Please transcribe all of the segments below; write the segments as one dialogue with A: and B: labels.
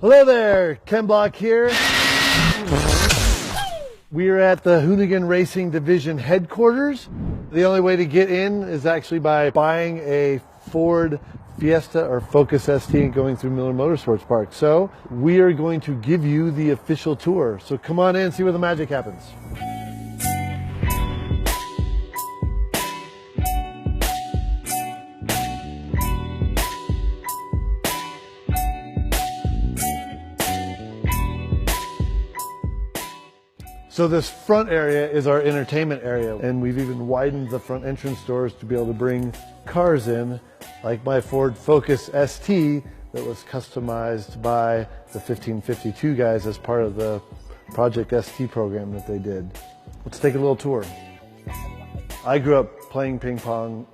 A: Hello there, Ken Block here. We are at the Hoonigan Racing Division headquarters. The only way to get in is actually by buying a Ford Fiesta or Focus ST and going through Miller Motorsports Park. So we are going to give you the official tour. So come on in and see where the magic happens. So this front area is our entertainment area, and we've even widened the front entrance doors to be able to bring cars in, like my Ford Focus ST that was customized by the 1552 guys as part of the Project ST program that they did. Let's take a little tour. I grew up playing ping pong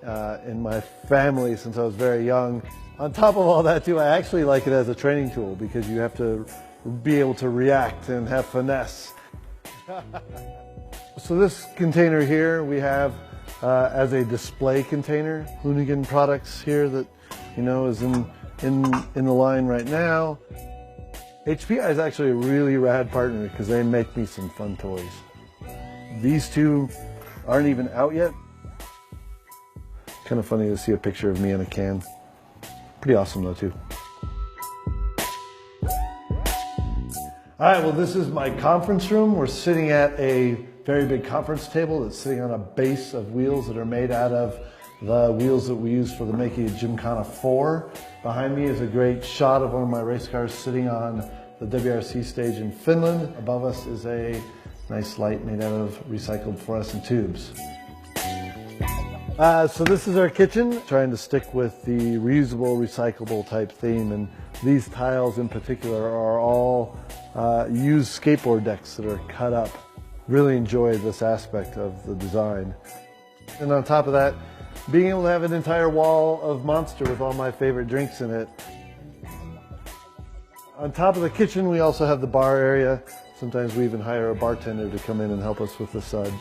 A: in my family since I was very young. On top of all that too, I actually like it as a training tool because you have to be able to react and have finesse. So this container here we have as a display container. Hoonigan products here that is in the line right now. HPI is actually a really rad partner because they make me some fun toys. These two aren't even out yet. Kind of funny to see a picture of me in a can. Pretty awesome though too. All right, well, this is my conference room. We're sitting at a very big conference table that's sitting on a base of wheels that are made out of the wheels that we use for the making of Gymkhana 4. Behind me is a great shot of one of my race cars sitting on the WRC stage in Finland. Above us is a nice light made out of recycled fluorescent tubes. So this is our kitchen, trying to stick with the reusable, recyclable type theme, and these tiles in particular are all used skateboard decks that are cut up. Really enjoy this aspect of the design. And on top of that, being able to have an entire wall of Monster with all my favorite drinks in it. On top of the kitchen, we also have the bar area. Sometimes we even hire a bartender to come in and help us with the sud.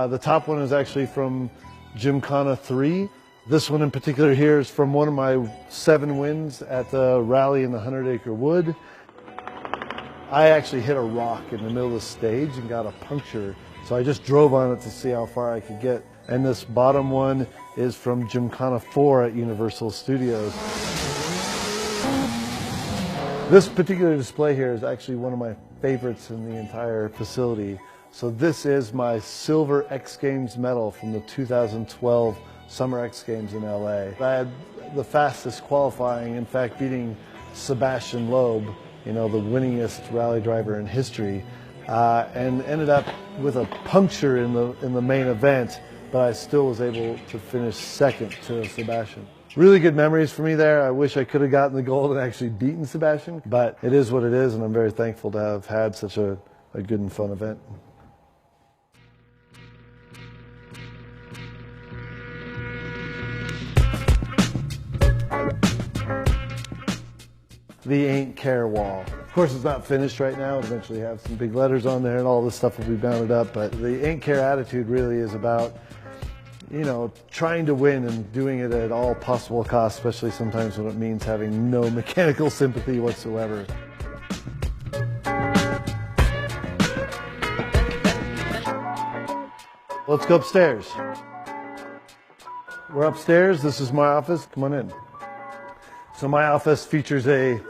A: The top one is actually from Gymkhana 3. This one in particular here is from one of my 7 wins at the rally in the 100 Acre Wood. I actually hit a rock in the middle of the stage and got a puncture, so I just drove on it to see how far I could get. And this bottom one is from Gymkhana 4 at Universal Studios. This particular display here is actually one of my favorites in the entire facility. So this is my silver X Games medal from the 2012 Summer X Games in LA. I had the fastest qualifying, in fact beating Sebastian Loeb, the winningest rally driver in history, and ended up with a puncture in the main event, but I still was able to finish second to Sebastian. Really good memories for me there. I wish I could have gotten the gold and actually beaten Sebastian, but it is what it is, and I'm very thankful to have had such a good and fun event. The Ain't Care wall. Of course, it's not finished right now. Eventually have some big letters on there and all this stuff will be bounded up, but the Ain't Care attitude really is about, trying to win and doing it at all possible costs, especially sometimes when it means having no mechanical sympathy whatsoever. Let's go upstairs. We're upstairs. This is my office. Come on in. So my office features a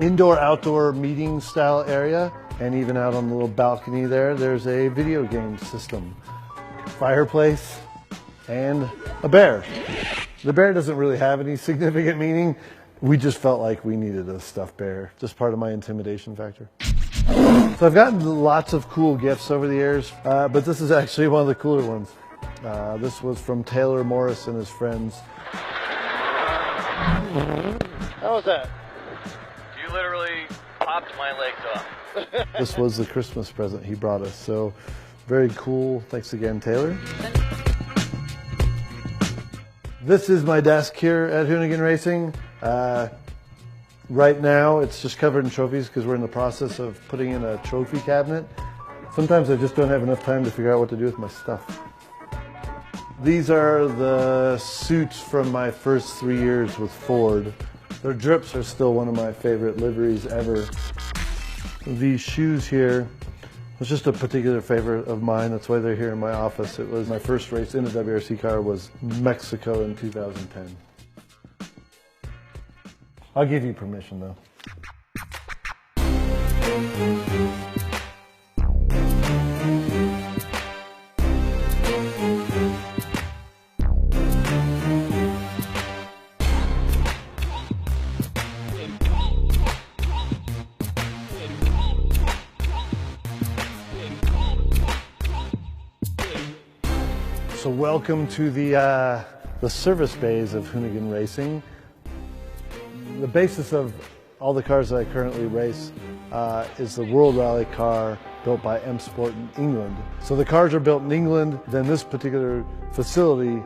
A: indoor-outdoor meeting style area, and even out on the little balcony there's a video game system, fireplace, and a bear. The bear doesn't really have any significant meaning. We just felt like we needed a stuffed bear, just part of my intimidation factor. So I've gotten lots of cool gifts over the years, but this is actually one of the cooler ones. This was from Taylor Morris and his friends. How was that?
B: You literally popped my legs off.
A: This was the Christmas present he brought us, so very cool. Thanks again, Taylor. This is my desk here at Hoonigan Racing. Right now it's just covered in trophies because we're in the process of putting in a trophy cabinet. Sometimes I just don't have enough time to figure out what to do with my stuff. These are the suits from my first 3 years with Ford. Their drips are still one of my favorite liveries ever. These shoes here was just a particular favorite of mine. That's why they're here in my office. It was my first race in a WRC car was Mexico in 2010. I'll give you permission though. So welcome to the service bays of Hoonigan Racing. The basis of all the cars that I currently race is the World Rally car built by M Sport in England. So the cars are built in England, then this particular facility,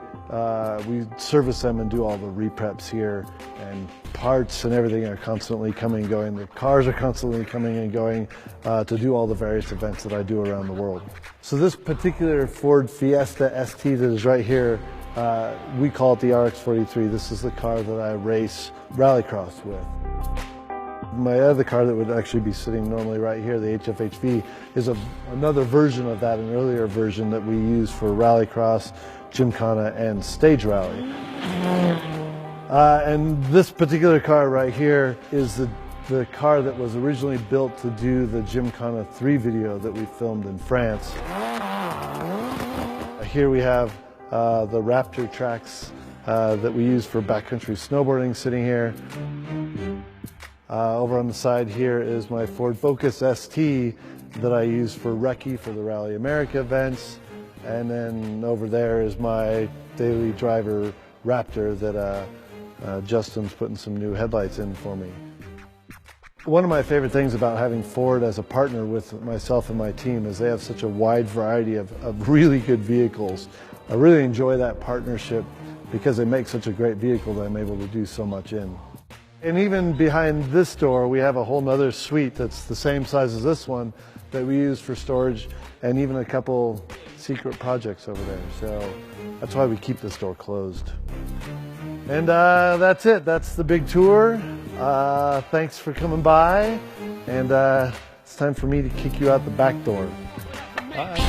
A: we service them and do all the repreps here, and parts and everything are constantly coming and going. The cars are constantly coming and going to do all the various events that I do around the world. So this particular Ford Fiesta ST that is right here, we call it the RX-43. This is the car that I race rallycross with. My other car that would actually be sitting normally right here, the HFHV, is another version of that, an earlier version that we use for rallycross, Gymkhana, and stage rally. And this particular car right here is the car that was originally built to do the Gymkhana 3 video that we filmed in France. Here we have the Raptor tracks that we use for backcountry snowboarding sitting here. Over on the side here is my Ford Focus ST that I use for recce for the Rally America events. And then over there is my daily driver Raptor that Justin's putting some new headlights in for me. One of my favorite things about having Ford as a partner with myself and my team is they have such a wide variety of really good vehicles. I really enjoy that partnership because they make such a great vehicle that I'm able to do so much in. And even behind this door, we have a whole nother suite that's the same size as this one that we use for storage and even a couple secret projects over there. So that's why we keep this door closed. And that's it. That's the big tour. Thanks for coming by. And it's time for me to kick you out the back door. Bye.